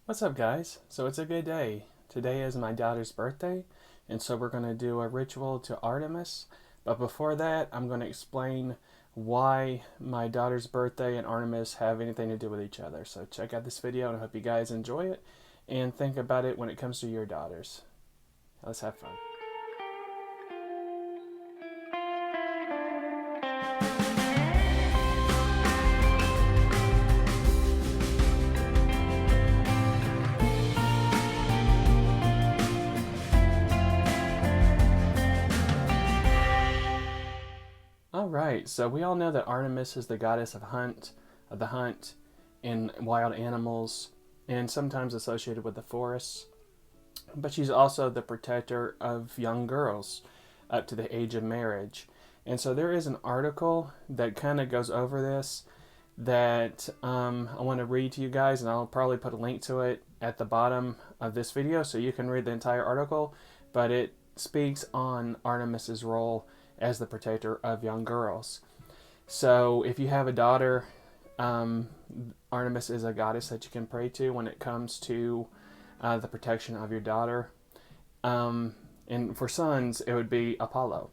What's up, guys? So it's a good day. Today is my daughter's birthday, and so we're going to do a ritual to Artemis. But before that, I'm going to explain why my daughter's birthday and Artemis have anything to do with each other. So check out this video, and I hope you guys enjoy it and think about it when it comes to your daughters. Let's have fun. All right, so we all know that Artemis is the goddess of the hunt, in wild animals, and sometimes associated with the forests. But she's also the protector of young girls up to the age of marriage. And so there is an article that kind of goes over this that I want to read to you guys, and I'll probably put a link to it at the bottom of this video so you can read the entire article. But it speaks on Artemis's role as the protector of young girls. So if you have a daughter, Artemis is a goddess that you can pray to when it comes to the protection of your daughter. And for sons, it would be Apollo.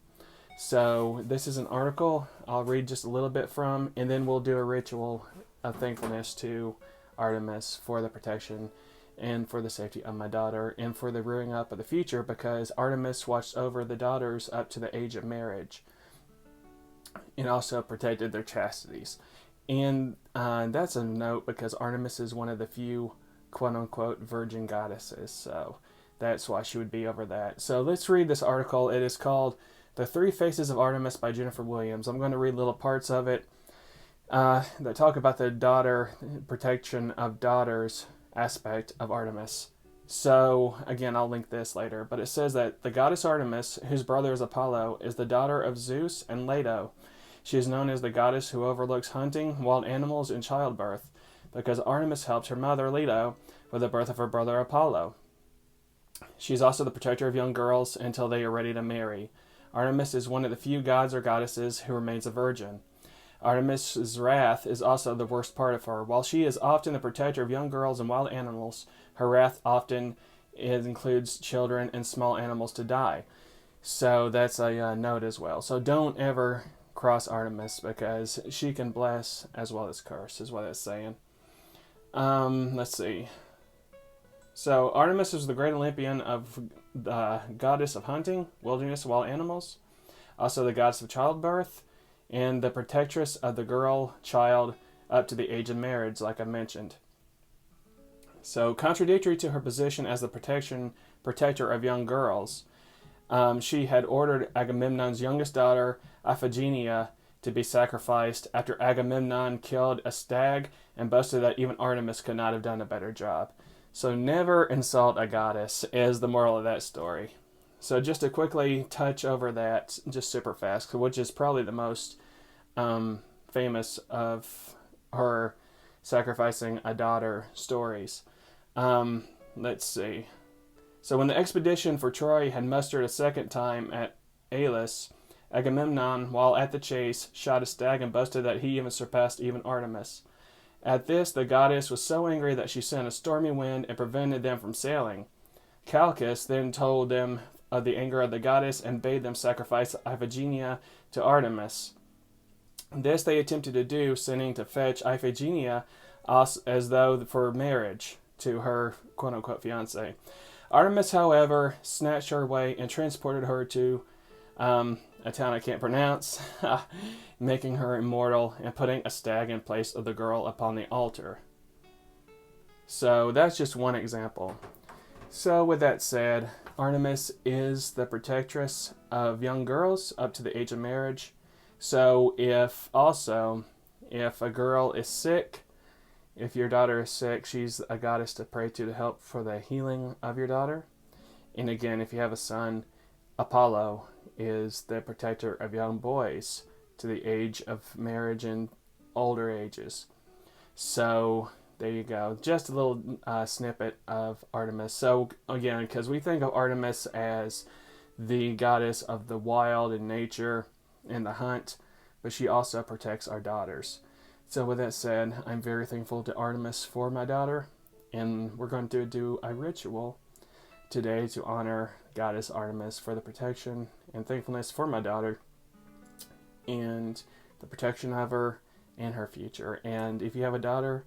So this is an article I'll read just a little bit from, and then we'll do a ritual of thankfulness to Artemis for the protection and for the safety of my daughter and for the rearing up of the future, because Artemis watched over the daughters up to the age of marriage and also protected their chastities. And that's a note because Artemis is one of the few quote-unquote virgin goddesses, so that's why she would be over that. So let's read this article. It is called The Three Faces of Artemis by Jennifer Williams. I'm going to read little parts of it that talk about the daughter protection of daughters aspect of Artemis. So again, I'll link this later, but it says that the goddess Artemis, whose brother is Apollo, is the daughter of Zeus and Leto. She is known as the goddess who overlooks hunting, wild animals, and childbirth, because Artemis helped her mother Leto with the birth of her brother Apollo. She is also the protector of young girls until they are ready to marry. Artemis is one of the few gods or goddesses who remains a virgin. Artemis's wrath is also the worst part of her. While she is often the protector of young girls and wild animals, her wrath often includes children and small animals to die. So that's a note as well. So don't ever cross Artemis, because she can bless as well as curse, is what it's saying. Let's see. So Artemis is the great Olympian of the goddess of hunting, wilderness, wild animals, also the goddess of childbirth, and the protectress of the girl child up to the age of marriage, like I mentioned. So contradictory to her position as the protector of young girls, she had ordered Agamemnon's youngest daughter, Iphigenia, to be sacrificed after Agamemnon killed a stag and boasted that even Artemis could not have done a better job. So never insult a goddess is the moral of that story. So just to quickly touch over that, just super fast, which is probably the most famous of her sacrificing a daughter stories. Let's see. So when the expedition for Troy had mustered a second time at Elis, Agamemnon, while at the chase, shot a stag and boasted that he even surpassed even Artemis. At this, the goddess was so angry that she sent a stormy wind and prevented them from sailing. Calchas then told them of the anger of the goddess and bade them sacrifice Iphigenia to Artemis. This they attempted to do, sending to fetch Iphigenia as though for marriage to her quote-unquote fiancé. Artemis, however, snatched her away and transported her to a town I can't pronounce, making her immortal and putting a stag in place of the girl upon the altar. So that's just one example. So with that said, Artemis is the protectress of young girls up to the age of marriage. So if a girl is sick, if your daughter is sick, she's a goddess to pray to help for the healing of your daughter. And again, if you have a son, Apollo is the protector of young boys to the age of marriage and older ages. So there you go. Just a little snippet of Artemis. So again, because we think of Artemis as the goddess of the wild and nature and the hunt, but she also protects our daughters. So with that said, I'm very thankful to Artemis for my daughter, And we're going to do a ritual today to honor Goddess Artemis for the protection and thankfulness for my daughter and the protection of her and her future. And if you have a daughter,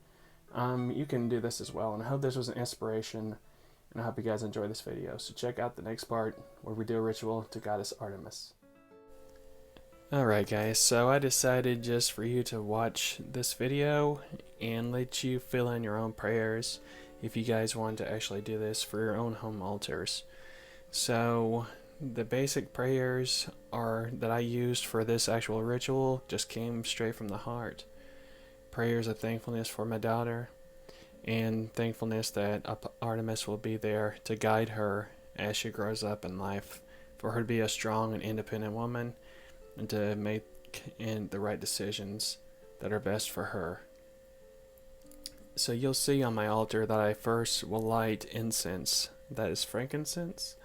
you can do this as well. And I hope this was an inspiration, and I hope you guys enjoy this video. So check out the next part where we do a ritual to Goddess Artemis. Alright guys, so I decided just for you to watch this video and let you fill in your own prayers if you guys want to actually do this for your own home altars. So the basic prayers that I used for this actual ritual just came straight from the heart. Prayers of thankfulness for my daughter, and thankfulness that Artemis will be there to guide her as she grows up in life, for her to be a strong and independent woman and to make the right decisions that are best for her. So you'll see on my altar that I first will light incense, that is frankincense,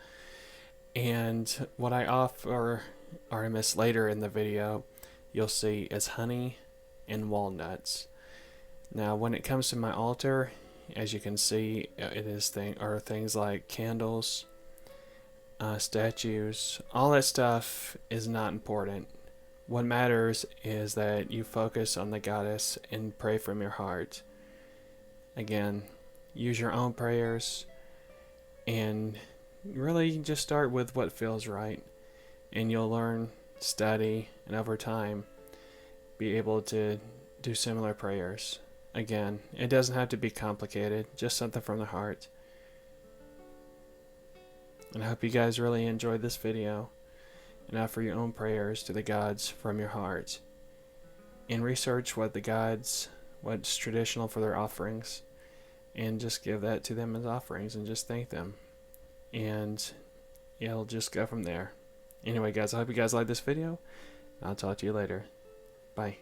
and what I offer Artemis later in the video you'll see is honey and walnuts. Now when it comes to my altar, as you can see, it is things like candles, statues. All that stuff is not important. What matters is that you focus on the goddess and pray from your heart. Again, use your own prayers and really just start with what feels right, and you'll learn, study, and over time be able to do similar prayers. Again, it doesn't have to be complicated, just something from the heart. And I hope you guys really enjoyed this video, and offer your own prayers to the gods from your heart. And research what's traditional for their offerings, and just give that to them as offerings and just thank them. And it'll just go from there. Anyway guys, I hope you guys liked this video. I'll talk to you later. Bye.